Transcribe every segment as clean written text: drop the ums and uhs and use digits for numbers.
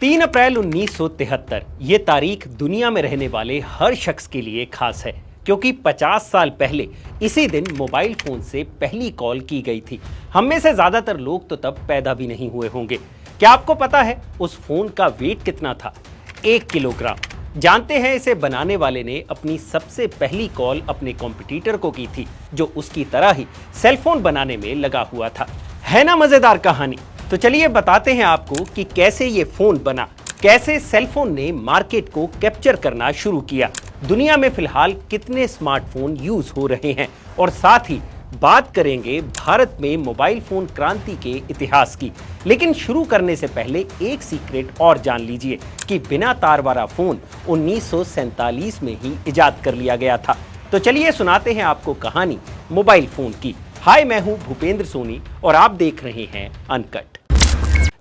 3 अप्रैल 1973 ये तारीख दुनिया में रहने वाले हर शख्स के लिए खास है, क्योंकि 50 साल पहले इसी दिन मोबाइल फोन से पहली कॉल की गई थी। हम में से ज्यादातर लोग तो तब पैदा भी नहीं हुए होंगे। क्या आपको पता है उस फोन का वेट कितना था? 1 किलोग्राम। जानते हैं इसे बनाने वाले ने अपनी सबसे पहली कॉल अपने कॉम्पिटिटर को की थी, जो उसकी तरह ही सेलफोन बनाने में लगा हुआ था। है ना मजेदार कहानी? तो चलिए बताते हैं आपको कि कैसे ये फोन बना, कैसे सेलफोन ने मार्केट को कैप्चर करना शुरू किया, दुनिया में फिलहाल कितने स्मार्टफोन यूज हो रहे हैं, और साथ ही बात करेंगे भारत में मोबाइल फोन क्रांति के इतिहास की। लेकिन शुरू करने से पहले एक सीक्रेट और जान लीजिए कि बिना तार वाला फोन 1947 में ही इजाद कर लिया गया था। तो चलिए सुनाते हैं आपको कहानी मोबाइल फोन की। हाय, मैं हूं भूपेंद्र सोनी और आप देख रहे हैं अनकट।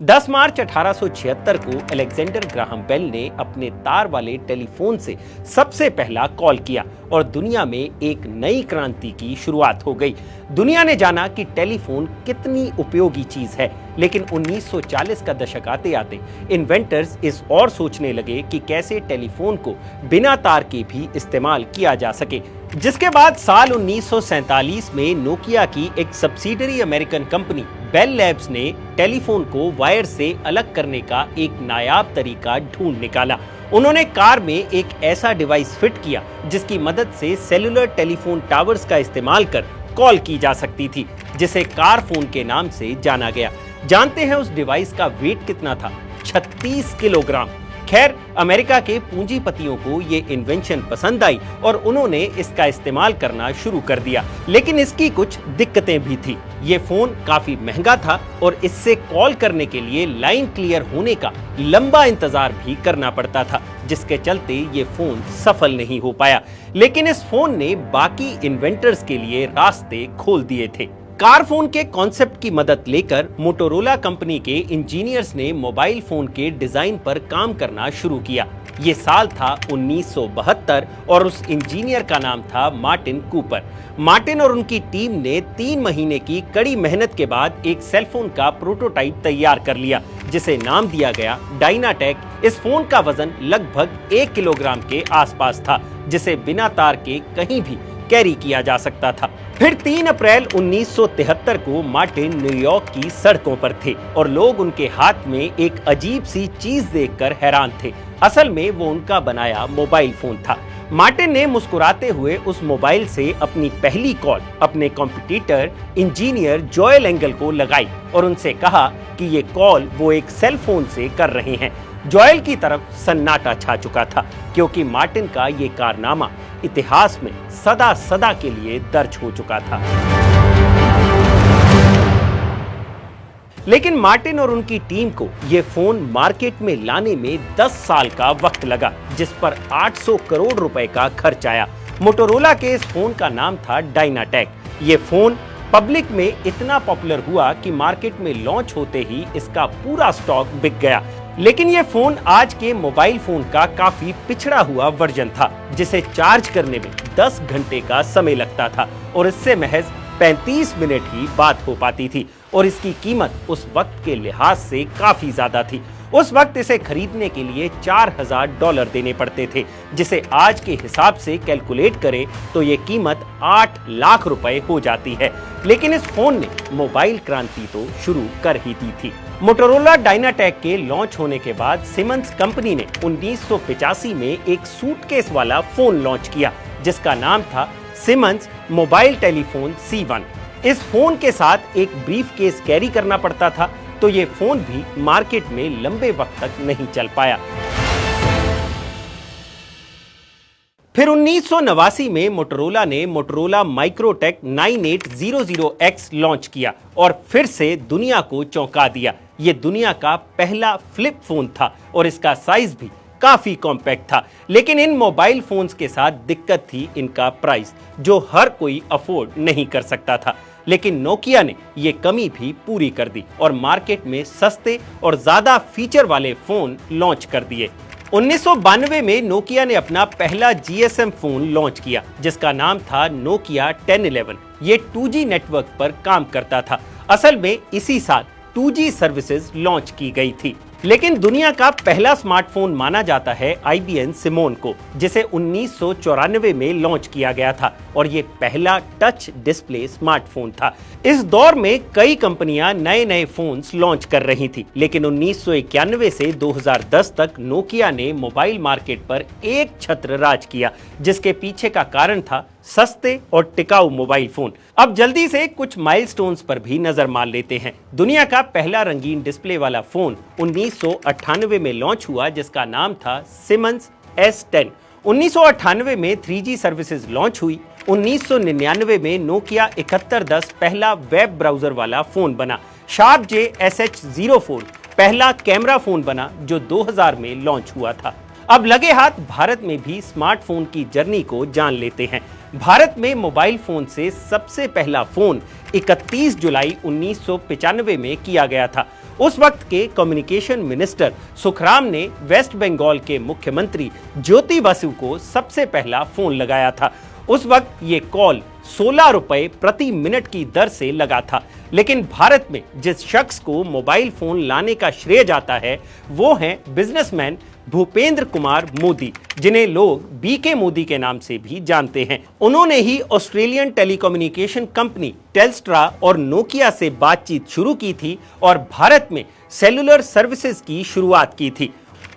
10 मार्च 1876 को अलेक्जेंडर ग्राहम बेल ने अपने तार वाले टेलीफोन से सबसे पहला कॉल किया और दुनिया में एक नई क्रांति की शुरुआत हो गई। दुनिया ने जाना कि टेलीफोन कितनी उपयोगी चीज है, लेकिन 1940 का दशक आते आते इन्वेंटर्स इस और सोचने लगे कि कैसे टेलीफोन को बिना तार के भी इस्तेमाल किया जा सके। जिसके बाद साल 1947 में नोकिया की एक subsidiary American company Bell Labs ने टेलीफोन को वायर से अलग करने का एक नायाब तरीका ढूंढ निकाला। उन्होंने कार में एक ऐसा डिवाइस फिट किया जिसकी मदद से सेलुलर टेलीफोन टावर्स का इस्तेमाल कर कॉल की जा सकती थी, जिसे कार फोन के नाम से जाना गया। जानते हैं उस डिवाइस का वेट कितना था? 36 किलोग्राम। खैर, अमेरिका के पूंजीपतियों को ये इन्वेंशन पसंद आई और उन्होंने इसका इस्तेमाल करना शुरू कर दिया। लेकिन इसकी कुछ दिक्कतें भी थी। ये फोन काफी महंगा था और इससे कॉल करने के लिए लाइन क्लियर होने का लंबा इंतजार भी करना पड़ता था, जिसके चलते ये फोन सफल नहीं हो पाया। लेकिन इस फोन ने बाकी इन्वेंटर्स के लिए रास्ते खोल दिए थे। कार फोन के कॉन्सेप्ट की मदद लेकर मोटोरोला कंपनी के इंजीनियर्स ने मोबाइल फोन के डिजाइन पर काम करना शुरू किया। ये साल था 1972 और उस इंजीनियर का नाम था मार्टिन कूपर। मार्टिन और उनकी टीम ने 3 महीने की कड़ी मेहनत के बाद एक सेलफोन का प्रोटोटाइप तैयार कर लिया, जिसे नाम दिया गया डायनाटेक। इस फोन का वजन लगभग 1 किलोग्राम के आसपास था, जिसे बिना तार के कहीं भी कैरी किया जा सकता था। फिर 3 अप्रैल 1973 को मार्टिन न्यूयॉर्क की सड़कों पर थे और लोग उनके हाथ में एक अजीब सी चीज देखकर हैरान थे। असल में वो उनका बनाया मोबाइल फोन था। मार्टिन ने मुस्कुराते हुए उस मोबाइल से अपनी पहली कॉल अपने कॉम्पिटिटर इंजीनियर जॉयल एंगल को लगाई और उनसे कहा कि ये कॉल वो एक सेल फोन से कर रहे हैं। जॉयल की तरफ सन्नाटा छा चुका था, क्योंकि मार्टिन का ये कारनामा इतिहास में सदा सदा के लिए दर्ज हो चुका था। लेकिन मार्टिन और उनकी टीम को यह फोन मार्केट में लाने में 10 साल का वक्त लगा, जिस पर 800 करोड़ रुपए का खर्च आया। मोटोरोला के इस फोन का नाम था डायनाटेक। ये फोन पब्लिक में इतना पॉपुलर हुआ कि मार्केट में लॉन्च होते ही इसका पूरा स्टॉक बिक गया। लेकिन यह फोन आज के मोबाइल फोन का काफी पिछड़ा हुआ वर्जन था, जिसे चार्ज करने में 10 घंटे का समय लगता था और इससे महज 35 मिनट ही बात हो पाती थी। और इसकी कीमत उस वक्त के लिहाज से काफी ज्यादा थी। उस वक्त इसे खरीदने के लिए $4000 देने पड़ते थे, जिसे आज के हिसाब से कैलकुलेट करें तो ये कीमत 8 लाख रुपए हो जाती है। लेकिन इस फोन ने मोबाइल क्रांति तो शुरू कर ही दी थी। मोटोरोला डायनाटेक के लॉन्च होने के बाद सिमंस कंपनी ने 1985 में एक सूटकेस वाला फोन लॉन्च किया, जिसका नाम था सिमंस मोबाइल टेलीफोन C1। इस फोन के साथ एक ब्रीफ केस कैरी करना पड़ता था, तो ये फोन भी मार्केट में लंबे वक्त तक नहीं चल पाया। फिर 1989 में मोटोरोला ने मोटोरोला माइक्रोटेक 9800X लॉन्च किया और फिर से दुनिया को चौंका दिया। ये दुनिया का पहला फ्लिप फोन था और इसका साइज भी काफी कॉम्पैक्ट था। लेकिन इन मोबाइल फोन्स के साथ दिक्कत थी इनका प्राइस, जो हर कोई अफोर्ड नहीं कर सकता था। लेकिन नोकिया ने ये कमी भी पूरी कर दी और मार्केट में सस्ते और ज्यादा फीचर वाले फोन लॉन्च कर दिए। 1992 में नोकिया ने अपना पहला GSM फोन लॉन्च किया, जिसका नाम था नोकिया 1011। ये 2G नेटवर्क पर काम करता था। असल में इसी साल 2G सर्विसेज लॉन्च की गई थी। लेकिन दुनिया का पहला स्मार्टफोन माना जाता है IBM सिमोन को, जिसे 1994 में लॉन्च किया गया था और ये पहला टच डिस्प्ले स्मार्टफोन था। इस दौर में कई कंपनियां नए नए फोन्स लॉन्च कर रही थी, लेकिन 1991 से 2010 तक नोकिया ने मोबाइल मार्केट पर एक छत्र राज किया, जिसके पीछे का कारण था सस्ते और टिकाऊ मोबाइल फोन। अब जल्दी से कुछ माइलस्टोन्स पर भी नजर मार लेते हैं। दुनिया का पहला रंगीन डिस्प्ले वाला फोन 1998 में लॉन्च हुआ, जिसका नाम था सिमंस S10। 1998 में 3G सर्विसेज लॉन्च हुई। 1999 में नोकिया 7110 पहला वेब ब्राउजर वाला फोन बना। शार्प SH04 पहला कैमरा फोन बना, जो 2000 में लॉन्च हुआ था। अब लगे हाथ भारत में भी स्मार्टफोन की जर्नी को जान लेते हैं। भारत में मोबाइल फोन से सबसे पहला फोन 31 जुलाई 1995 में किया गया था। उस वक्त के कम्युनिकेशन मिनिस्टर सुखराम ने वेस्ट बंगाल के मुख्यमंत्री ज्योति बसु को सबसे पहला फोन लगाया था। उस वक्त ये कॉल 16 रुपए प्रति मिनट की दर से लगा था। लेकिन भारत में जिस शख्स को मोबाइल फोन लाने का श्रेय जाता है, वो हैं बिजनेसमैन भूपेंद्र कुमार मोदी, जिन्हें लोग BK मोदी के नाम से भी जानते हैं। उन्होंने ही ऑस्ट्रेलियन टेलीकम्युनिकेशन कंपनी टेल्स्ट्रा और नोकिया से बातचीत शुरू की थी और भारत में सेलुलर सर्विसेज की शुरुआत की थी।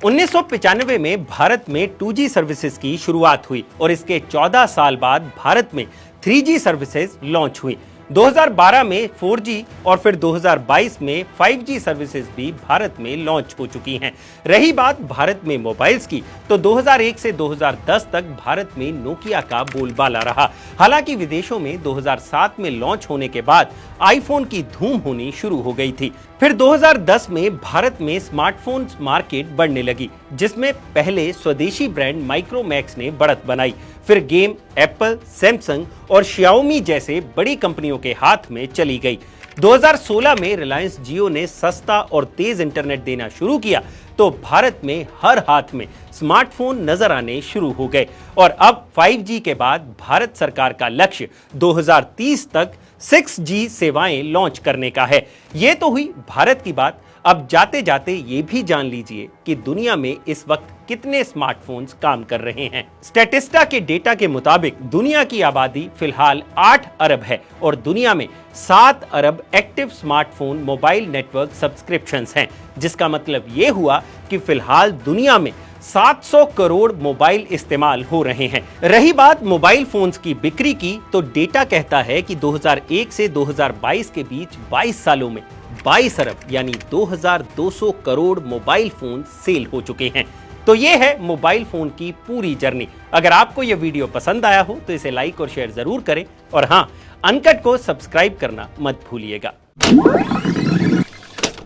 1995 में भारत में 2G सर्विसेज की शुरुआत हुई और इसके 14 साल बाद भारत में 3G सर्विसेज लॉन्च हुई। 2012 में 4G और फिर 2022 में 5G सर्विसेज भी भारत में लॉन्च हो चुकी हैं। रही बात भारत में मोबाइल्स की, तो 2001 से 2010 तक भारत में नोकिया का बोलबाला रहा। हालांकि विदेशों में 2007 में लॉन्च होने के बाद आईफोन की धूम होनी शुरू हो गई थी। फिर 2010 में भारत में स्मार्टफोन मार्केट बढ़ने लगी, जिसमें पहले स्वदेशी ब्रांड माइक्रोमैक्स ने बढ़त बनाई। फिर गेम एप्पल, सैमसंग और Xiaomi जैसे बड़ी कंपनियों के हाथ में चली गई। 2016 में रिलायंस जियो ने सस्ता और तेज इंटरनेट देना शुरू किया, तो भारत में हर हाथ में स्मार्टफोन नजर आने शुरू हो गए और अब 5G के बाद भारत सरकार का लक्ष्य 2030 तक 6G सेवाएं लॉन्च करने का है। ये तो हुई भारत की बात। अब जाते जाते ये भी जान लीजिए कि दुनिया में इस वक्त कितने स्मार्टफोन्स काम कर रहे हैं। स्टैटिस्टा के डेटा के मुताबिक दुनिया की आबादी फिलहाल 8 अरब है और दुनिया में 7 अरब active smartphone mobile network subscriptions हैं, जिसका मतलब ये हुआ कि फिलहाल दुनिया में 700 करोड़ मोबाइल इस्तेमाल हो रहे हैं। रही बात मोबाइल फोन्स की बिक्री की, तो डेटा कहता है कि 2001 से 2022 के बीच 22 सालों में 22 अरब यानी 2200 करोड़ मोबाइल फोन सेल हो चुके हैं। तो ये है मोबाइल फोन की पूरी जर्नी। अगर आपको यह वीडियो पसंद आया हो तो इसे लाइक और शेयर जरूर करें और हाँ, अनकट को सब्सक्राइब करना मत भूलिएगा।